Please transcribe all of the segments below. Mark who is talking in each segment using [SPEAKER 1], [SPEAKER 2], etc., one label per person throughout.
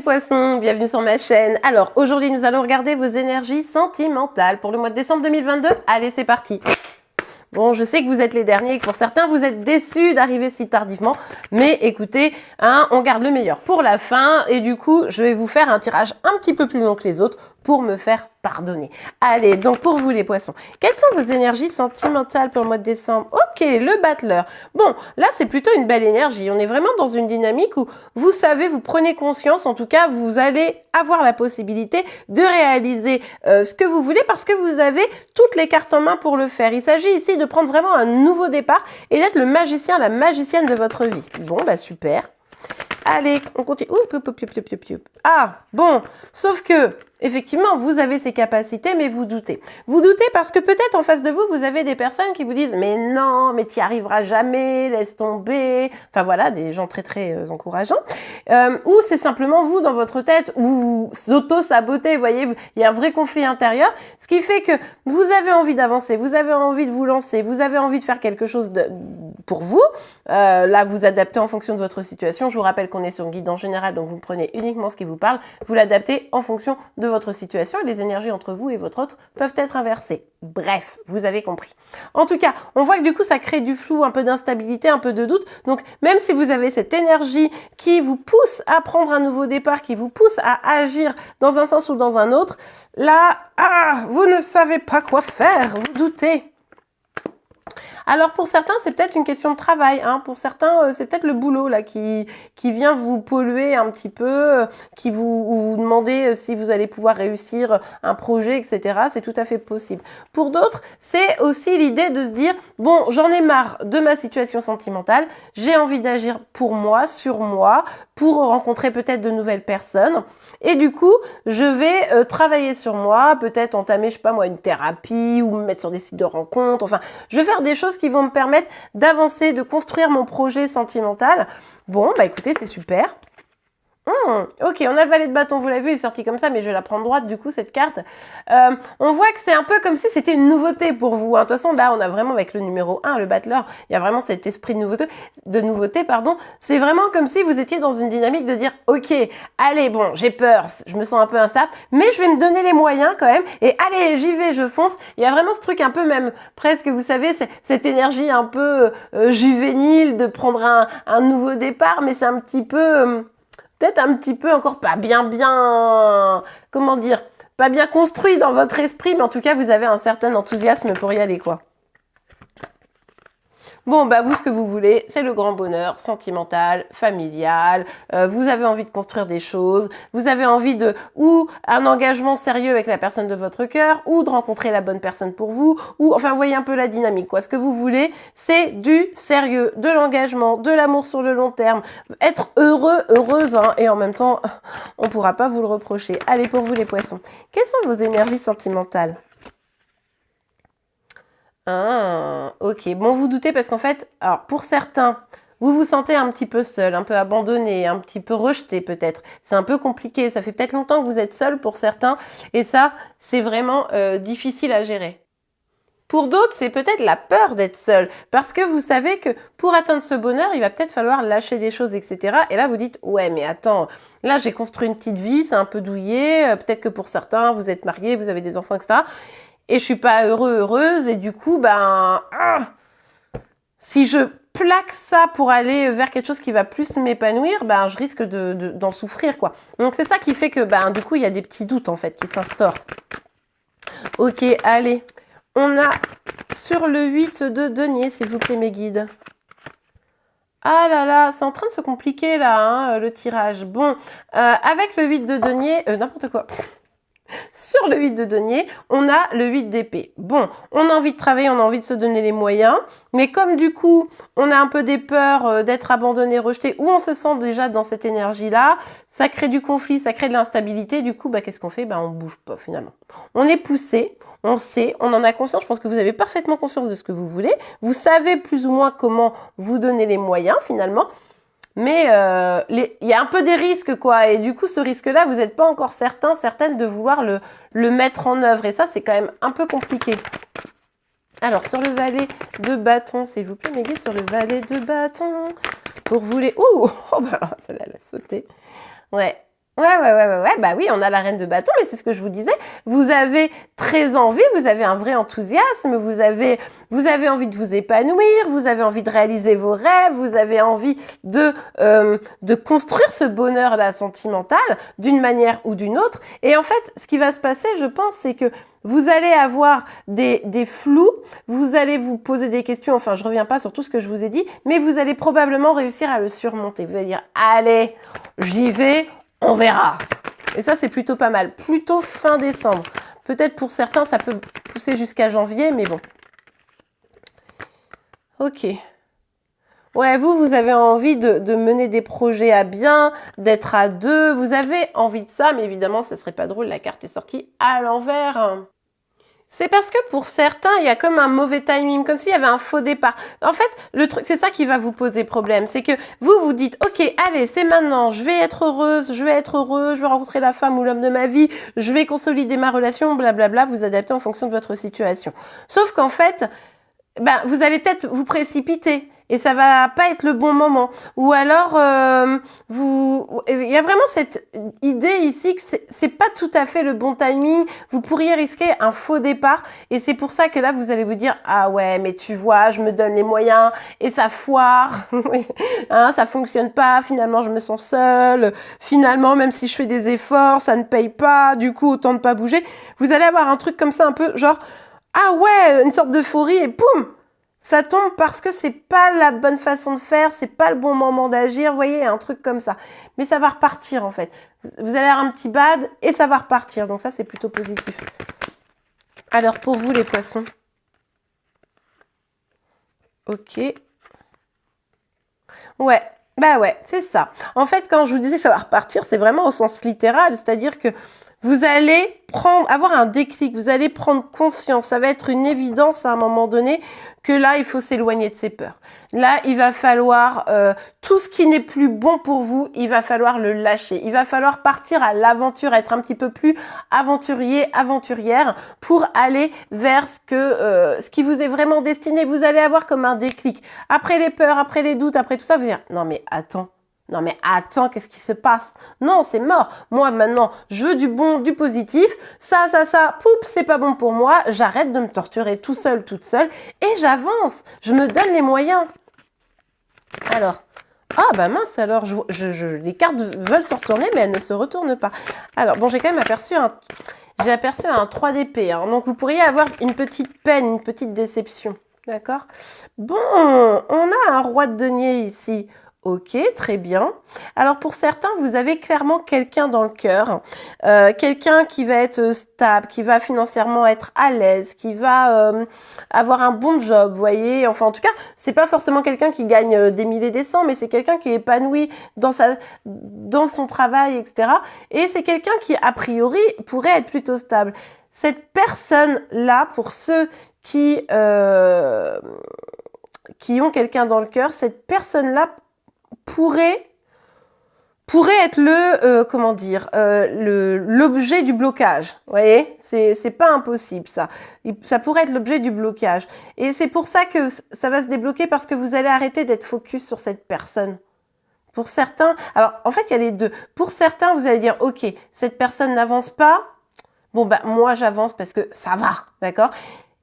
[SPEAKER 1] les poissons, bienvenue sur ma chaîne. Alors aujourd'hui nous allons regarder vos énergies sentimentales pour le mois de décembre 2022. Allez, c'est parti. Bon, je sais que vous êtes les derniers et que pour certains vous êtes déçus d'arriver si tardivement, mais écoutez, hein, on garde le meilleur pour la fin et du coup je vais vous faire un tirage un petit peu plus long que les autres pour me faire pardonner. Allez, donc pour vous les poissons, quelles sont vos énergies sentimentales pour le mois de décembre? Ok, le battleur. Bon, là c'est plutôt une belle énergie. On est vraiment dans une dynamique où vous savez, vous prenez conscience, en tout cas vous allez avoir la possibilité de réaliser ce que vous voulez parce que vous avez toutes les cartes en main pour le faire. Il s'agit ici de prendre vraiment un nouveau départ et d'être le magicien, la magicienne de votre vie. Bon, bah super. Allez, on continue. Ah, bon, sauf que, effectivement, vous avez ces capacités, mais vous doutez. Vous doutez parce que peut-être en face de vous, vous avez des personnes qui vous disent « Mais non, mais tu n'y arriveras jamais, laisse tomber ». Enfin voilà, des gens très très encourageants. Ou c'est simplement vous, dans votre tête, ou vous auto-sabotez, vous voyez, il y a un vrai conflit intérieur. Ce qui fait que vous avez envie d'avancer, vous avez envie de vous lancer, vous avez envie de faire quelque chose pour vous. Là, vous adaptez en fonction de votre situation. Je vous rappelle qu'on est sur un guide en général, donc vous prenez uniquement ce qui vous parle. Vous l'adaptez en fonction de votre situation et les énergies entre vous et votre autre peuvent être inversées. Bref, vous avez compris. En tout cas, on voit que du coup, ça crée du flou, un peu d'instabilité, un peu de doute. Donc, même si vous avez cette énergie qui vous pousse à prendre un nouveau départ, qui vous pousse à agir dans un sens ou dans un autre, là, vous ne savez pas quoi faire, vous doutez. Alors pour certains, c'est peut-être une question de travail. Hein. Pour certains, c'est peut-être le boulot là qui vient vous polluer un petit peu, qui vous demander si vous allez pouvoir réussir un projet, etc. C'est tout à fait possible. Pour d'autres, c'est aussi l'idée de se dire, bon, j'en ai marre de ma situation sentimentale, j'ai envie d'agir pour moi, sur moi, pour rencontrer peut-être de nouvelles personnes. Et du coup, je vais travailler sur moi, peut-être entamer, je sais pas moi, une thérapie ou me mettre sur des sites de rencontres. Enfin, je vais faire des choses qui vont me permettre d'avancer, de construire mon projet sentimental. Bon, bah écoutez, c'est super. Ok, on a le valet de bâton, vous l'avez vu, il est sorti comme ça, mais je vais la prendre droite du coup, cette carte. On voit que c'est un peu comme si c'était une nouveauté pour vous. Hein. De toute façon, là, on a vraiment avec le numéro 1, le battleur, il y a vraiment cet esprit de nouveauté, pardon. C'est vraiment comme si vous étiez dans une dynamique de dire, ok, allez, bon, j'ai peur, je me sens un peu instable, mais je vais me donner les moyens quand même, et allez, j'y vais, je fonce. Il y a vraiment ce truc un peu même, presque, vous savez, cette énergie un peu juvénile de prendre un nouveau départ, mais c'est un petit peu... peut-être un petit peu encore pas bien, comment dire, pas bien construit dans votre esprit, mais en tout cas, vous avez un certain enthousiasme pour y aller, quoi. Bon, bah vous, ce que vous voulez, c'est le grand bonheur sentimental, familial. Vous avez envie de construire des choses. Vous avez envie de ou un engagement sérieux avec la personne de votre cœur, ou de rencontrer la bonne personne pour vous, ou enfin, vous voyez un peu la dynamique, quoi. Ce que vous voulez, c'est du sérieux, de l'engagement, de l'amour sur le long terme. Être heureux, heureuse, hein, et en même temps, on pourra pas vous le reprocher. Allez, pour vous les poissons, quelles sont vos énergies sentimentales ? Ah, ok. Bon, vous doutez parce qu'en fait, alors pour certains, vous vous sentez un petit peu seul, un peu abandonné, un petit peu rejeté peut-être. C'est un peu compliqué. Ça fait peut-être longtemps que vous êtes seul pour certains et ça, c'est vraiment difficile à gérer. Pour d'autres, c'est peut-être la peur d'être seul parce que vous savez que pour atteindre ce bonheur, il va peut-être falloir lâcher des choses, etc. Et là, vous dites, ouais, mais attends, là, j'ai construit une petite vie, c'est un peu douillé. Peut-être que pour certains, vous êtes mariés, vous avez des enfants, etc. Et je suis pas heureuse, et du coup, si je plaque ça pour aller vers quelque chose qui va plus m'épanouir, je risque d'en souffrir, quoi. Donc c'est ça qui fait que, du coup, il y a des petits doutes, en fait, qui s'instaurent. Ok, allez. On a sur le 8 de denier, s'il vous plaît, mes guides. Ah là là, c'est en train de se compliquer, là, hein, le tirage. Bon, avec le 8 de denier, n'importe quoi. Sur le 8 de denier, on a le 8 d'épée. Bon, on a envie de travailler, on a envie de se donner les moyens, mais comme du coup, on a un peu des peurs d'être abandonné, rejeté, ou on se sent déjà dans cette énergie-là, ça crée du conflit, ça crée de l'instabilité, du coup, qu'est-ce qu'on fait ? On bouge pas finalement. On est poussé, on sait, on en a conscience, je pense que vous avez parfaitement conscience de ce que vous voulez, vous savez plus ou moins comment vous donner les moyens finalement, mais il y a un peu des risques, quoi. Et du coup, ce risque-là, vous n'êtes pas encore certaine de vouloir le mettre en œuvre. Et ça, c'est quand même un peu compliqué. Alors, sur le valet de bâton, s'il vous plaît, mes guides, sur le valet de bâton, pour vous les... Ouh, celle-là, elle a sauté. Ouais. Ouais, bah oui, on a la reine de bâton, mais c'est ce que je vous disais. Vous avez très envie, vous avez un vrai enthousiasme, vous avez envie de vous épanouir, vous avez envie de réaliser vos rêves, vous avez envie de construire ce bonheur-là sentimental d'une manière ou d'une autre. Et en fait, ce qui va se passer, je pense, c'est que vous allez avoir des flous, vous allez vous poser des questions, enfin je reviens pas sur tout ce que je vous ai dit, mais vous allez probablement réussir à le surmonter. Vous allez dire, allez, j'y vais, on verra. Et ça, c'est plutôt pas mal. Plutôt fin décembre. Peut-être pour certains, ça peut pousser jusqu'à janvier, mais bon. Ok. Ouais, vous avez envie de mener des projets à bien, d'être à deux. Vous avez envie de ça, mais évidemment, ça serait pas drôle. La carte est sortie à l'envers. C'est parce que pour certains, il y a comme un mauvais timing, comme s'il y avait un faux départ. En fait, le truc, c'est ça qui va vous poser problème. C'est que vous dites, ok, allez, c'est maintenant, je vais être heureuse, je vais être heureux, je vais rencontrer la femme ou l'homme de ma vie, je vais consolider ma relation, blablabla, vous adaptez en fonction de votre situation. Sauf qu'en fait, vous allez peut-être vous précipiter et ça va pas être le bon moment. Ou alors, il y a vraiment cette idée ici que c'est pas tout à fait le bon timing. Vous pourriez risquer un faux départ et c'est pour ça que là, vous allez vous dire, ah ouais, mais tu vois, je me donne les moyens et ça foire, hein, ça fonctionne pas, finalement, je me sens seule, finalement, même si je fais des efforts, ça ne paye pas, du coup, autant ne pas bouger. Vous allez avoir un truc comme ça un peu, genre, ah ouais, une sorte d'euphorie et poum, ça tombe parce que c'est pas la bonne façon de faire, c'est pas le bon moment d'agir, vous voyez, un truc comme ça. Mais ça va repartir en fait. Vous allez avoir un petit bad et ça va repartir, donc ça c'est plutôt positif. Alors pour vous les poissons. Ok. Ouais, bah ouais, c'est ça. En fait, quand je vous disais que ça va repartir, c'est vraiment au sens littéral, c'est-à-dire que vous allez avoir un déclic, vous allez prendre conscience, ça va être une évidence à un moment donné que là, il faut s'éloigner de ses peurs. Là, il va falloir, tout ce qui n'est plus bon pour vous, il va falloir le lâcher. Il va falloir partir à l'aventure, être un petit peu plus aventurier, aventurière pour aller vers ce qui vous est vraiment destiné. Vous allez avoir comme un déclic. Après les peurs, après les doutes, après tout ça, vous allez dire, non mais attends, qu'est-ce qui se passe? Non, c'est mort. Moi, maintenant, je veux du bon, du positif. Ça, poup, c'est pas bon pour moi. J'arrête de me torturer tout seul, toute seule. Et j'avance. Je me donne les moyens. Alors, ah bah mince, alors, les cartes veulent se retourner, mais elles ne se retournent pas. Alors, bon, j'ai quand même aperçu un 3 d'épée. Hein. Donc, vous pourriez avoir une petite peine, une petite déception. D'accord? Bon, on a un roi de denier ici. Ok, très bien. Alors pour certains, vous avez clairement quelqu'un dans le cœur, quelqu'un qui va être stable, qui va financièrement être à l'aise, qui va avoir un bon job, vous voyez. Enfin, en tout cas, c'est pas forcément quelqu'un qui gagne des milliers, des cents, mais c'est quelqu'un qui est épanoui dans son travail, etc. Et c'est quelqu'un qui, a priori, pourrait être plutôt stable. Cette personne-là, pour ceux qui ont quelqu'un dans le cœur, cette personne-là pourrait être l'objet du blocage. Vous voyez, c'est pas impossible ça. Ça pourrait être l'objet du blocage. Et c'est pour ça que ça va se débloquer parce que vous allez arrêter d'être focus sur cette personne. Pour certains, alors en fait il y a les deux. Pour certains, vous allez dire ok, cette personne n'avance pas. Bon moi j'avance parce que ça va, d'accord.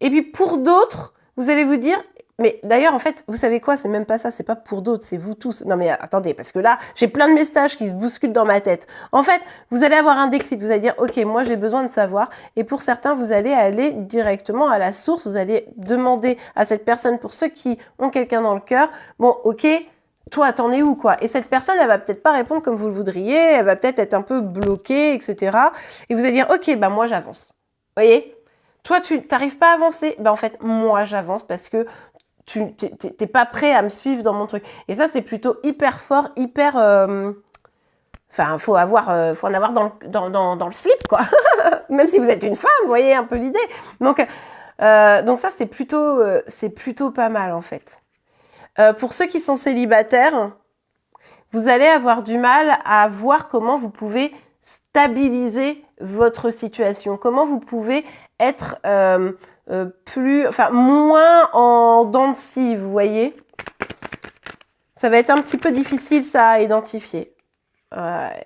[SPEAKER 1] Et puis pour d'autres, vous allez vous dire mais d'ailleurs, en fait, vous savez quoi? C'est même pas ça, c'est pas pour d'autres, c'est vous tous. Non mais attendez, parce que là, j'ai plein de messages qui se bousculent dans ma tête. En fait, vous allez avoir un déclic, vous allez dire, ok, moi j'ai besoin de savoir. Et pour certains, vous allez aller directement à la source, vous allez demander à cette personne, pour ceux qui ont quelqu'un dans le cœur, bon, ok, toi, t'en es où, quoi? Et cette personne, elle va peut-être pas répondre comme vous le voudriez, elle va peut-être être un peu bloquée, etc. Et vous allez dire, ok, moi j'avance. Vous voyez? Toi, tu t'arrives pas à avancer. En fait, moi j'avance parce que tu t'es pas prêt à me suivre dans mon truc. Et ça, c'est plutôt hyper fort, hyper... Enfin, faut en avoir dans le slip, quoi. Même si vous êtes une femme, vous voyez un peu l'idée. Donc ça, c'est plutôt pas mal, en fait. Pour ceux qui sont célibataires, vous allez avoir du mal à voir comment vous pouvez stabiliser votre situation, comment vous pouvez être... moins en dents de scie, vous voyez. Ça va être un petit peu difficile, ça, à identifier. Ouais.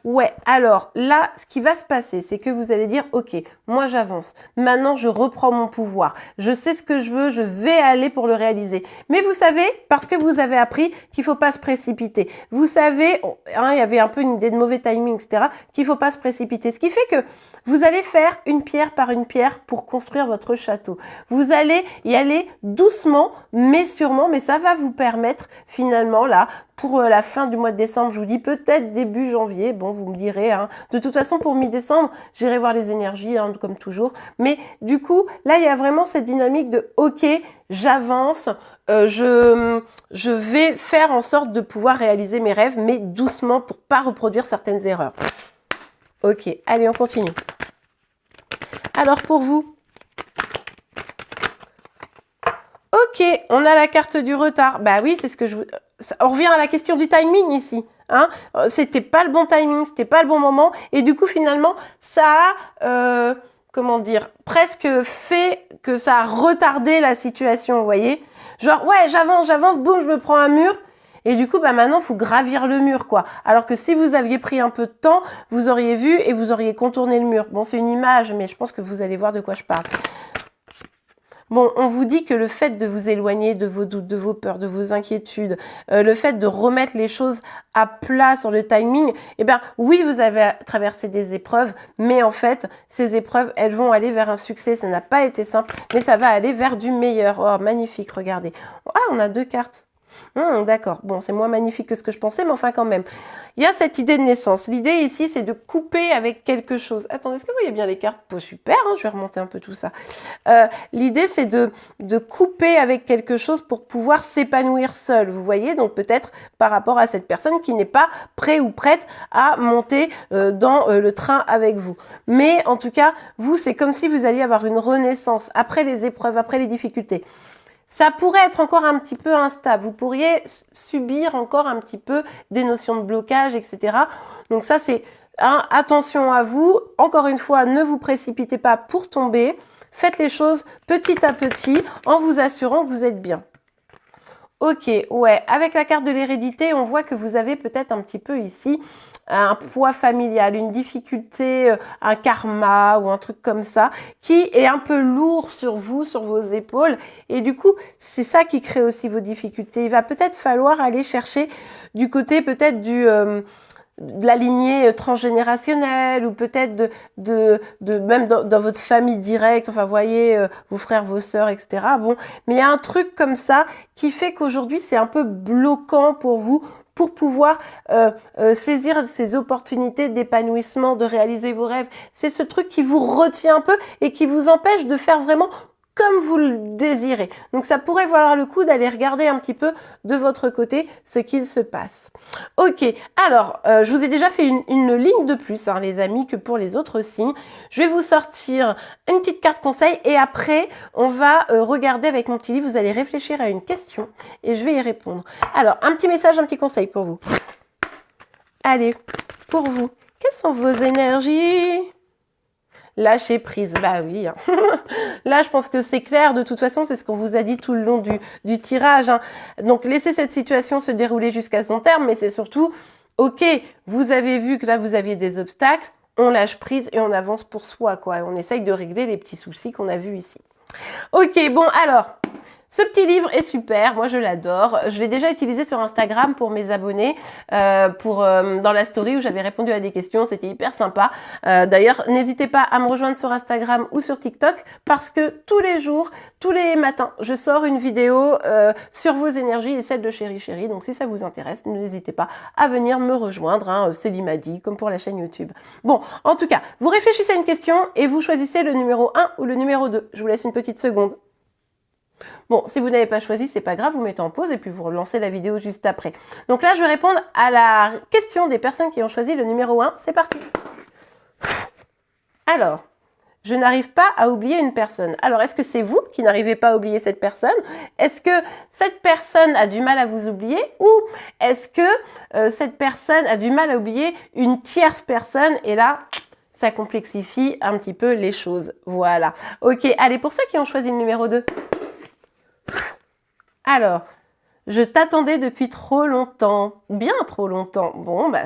[SPEAKER 1] Ouais, alors là, ce qui va se passer, c'est que vous allez dire, ok, moi j'avance. Maintenant, je reprends mon pouvoir. Je sais ce que je veux, je vais aller pour le réaliser. Mais vous savez, parce que vous avez appris qu'il faut pas se précipiter. Vous savez, hein, il y avait un peu une idée de mauvais timing, etc., qu'il faut pas se précipiter. Ce qui fait que vous allez faire une pierre par une pierre pour construire votre château. Vous allez y aller doucement, mais sûrement, mais ça va vous permettre finalement là, pour la fin du mois de décembre, je vous dis peut-être début janvier, bon vous me direz, hein. De toute façon pour mi-décembre, j'irai voir les énergies, hein, comme toujours. Mais du coup, là il y a vraiment cette dynamique de ok, j'avance, je vais faire en sorte de pouvoir réaliser mes rêves, mais doucement pour pas reproduire certaines erreurs. Ok, allez, on continue. Alors pour vous, ok, on a la carte du retard. Bah oui, c'est ce que je vous... On revient à la question du timing ici. Hein, c'était pas le bon timing, c'était pas le bon moment. Et du coup, finalement, ça a, comment dire, presque fait que ça a retardé la situation, vous voyez. Genre, ouais, j'avance, boum, je me prends un mur. Et du coup, bah maintenant, il faut gravir le mur, quoi. Alors que si vous aviez pris un peu de temps, vous auriez vu et vous auriez contourné le mur. Bon, c'est une image, mais je pense que vous allez voir de quoi je parle. Bon, on vous dit que le fait de vous éloigner de vos doutes, de vos peurs, de vos inquiétudes, le fait de remettre les choses à plat sur le timing, eh bien, oui, vous avez traversé des épreuves, mais en fait, ces épreuves, elles vont aller vers un succès. Ça n'a pas été simple, mais ça va aller vers du meilleur. Oh, magnifique, regardez. Ah, on a 2 cartes. D'accord, bon, c'est moins magnifique que ce que je pensais, mais enfin quand même. Il y a cette idée de naissance. L'idée ici, c'est de couper avec quelque chose. Attendez, est-ce que vous voyez bien les cartes? Super, hein, je vais remonter un peu tout ça. L'idée, c'est de couper avec quelque chose pour pouvoir s'épanouir seul. Vous voyez, donc peut-être par rapport à cette personne qui n'est pas prêt ou prête à monter dans le train avec vous. Mais en tout cas, vous, c'est comme si vous alliez avoir une renaissance après les épreuves, après les difficultés. Ça pourrait être encore un petit peu instable. Vous pourriez subir encore un petit peu des notions de blocage, etc. Donc ça, c'est attention à vous. Encore une fois, ne vous précipitez pas pour tomber. Faites les choses petit à petit en vous assurant que vous êtes bien. Ok, ouais. Avec la carte de l'hérédité, on voit que vous avez peut-être un petit peu ici un poids familial, une difficulté, un karma ou un truc comme ça, qui est un peu lourd sur vous, sur vos épaules. Et du coup, c'est ça qui crée aussi vos difficultés. Il va peut-être falloir aller chercher du côté peut-être de la lignée transgénérationnelle ou peut-être de même dans votre famille directe, enfin vous voyez vos frères, vos sœurs, etc. Bon, mais il y a un truc comme ça qui fait qu'aujourd'hui c'est un peu bloquant pour vous pour pouvoir saisir ces opportunités d'épanouissement, de réaliser vos rêves. C'est ce truc qui vous retient un peu et qui vous empêche de faire vraiment comme vous le désirez. Donc ça pourrait valoir le coup d'aller regarder un petit peu de votre côté ce qu'il se passe. Ok, alors je vous ai déjà fait une ligne de plus, hein, les amis, que pour les autres signes. Je vais vous sortir une petite carte conseil et après on va regarder avec mon petit livre. Vous allez réfléchir à une question et je vais y répondre. Alors, un petit message, un petit conseil pour vous. Allez, pour vous, quelles sont vos énergies ? Lâcher prise, bah oui. Hein. Là, je pense que c'est clair. De toute façon, c'est ce qu'on vous a dit tout le long du tirage. Hein. Donc, laissez cette situation se dérouler jusqu'à son terme, mais c'est surtout, ok, vous avez vu que là, vous aviez des obstacles, on lâche prise et on avance pour soi, quoi. On essaye de régler les petits soucis qu'on a vus ici. Ok, bon, alors... Ce petit livre est super, moi je l'adore. Je l'ai déjà utilisé sur Instagram pour mes abonnés, dans la story où j'avais répondu à des questions, c'était hyper sympa. D'ailleurs, n'hésitez pas à me rejoindre sur Instagram ou sur TikTok parce que tous les jours, tous les matins, je sors une vidéo sur vos énergies et celle de Chérie Chérie. Donc si ça vous intéresse, n'hésitez pas à venir me rejoindre, hein, Célie m'a dit, comme pour la chaîne YouTube. Bon, en tout cas, vous réfléchissez à une question et vous choisissez le numéro 1 ou le numéro 2. Je vous laisse une petite seconde. Bon, si vous n'avez pas choisi, c'est pas grave, vous mettez en pause et puis vous relancez la vidéo juste après. Donc là, je vais répondre à la question des personnes qui ont choisi le numéro 1. C'est parti. Alors, je n'arrive pas à oublier une personne. Alors, est-ce que c'est vous qui n'arrivez pas à oublier cette personne? Est-ce que cette personne a du mal à vous oublier? Ou est-ce que cette personne a du mal à oublier une tierce personne? Et là... ça complexifie un petit peu les choses. Voilà. Ok, allez, pour ceux qui ont choisi le numéro 2. Alors, Je t'attendais depuis trop longtemps. Bien trop longtemps. Bon, bah,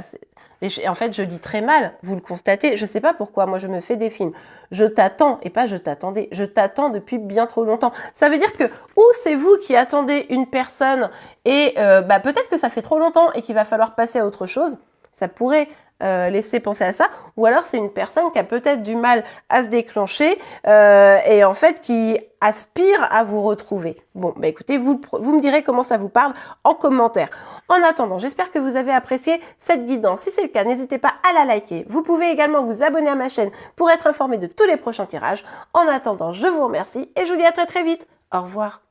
[SPEAKER 1] en fait, je lis très mal. Vous le constatez. Je sais pas pourquoi. Moi, je me fais des films. Je t'attends et pas je t'attendais. Je t'attends depuis bien trop longtemps. Ça veut dire que ou c'est vous qui attendez une personne et bah, peut-être que ça fait trop longtemps et qu'il va falloir passer à autre chose. Ça pourrait laisser penser à ça, ou alors c'est une personne qui a peut-être du mal à se déclencher et en fait qui aspire à vous retrouver. Bon, bah écoutez, vous me direz comment ça vous parle en commentaire. En attendant, j'espère que vous avez apprécié cette guidance. Si c'est le cas, n'hésitez pas à la liker. Vous pouvez également vous abonner à ma chaîne pour être informé de tous les prochains tirages. En attendant, je vous remercie et je vous dis à très très vite. Au revoir.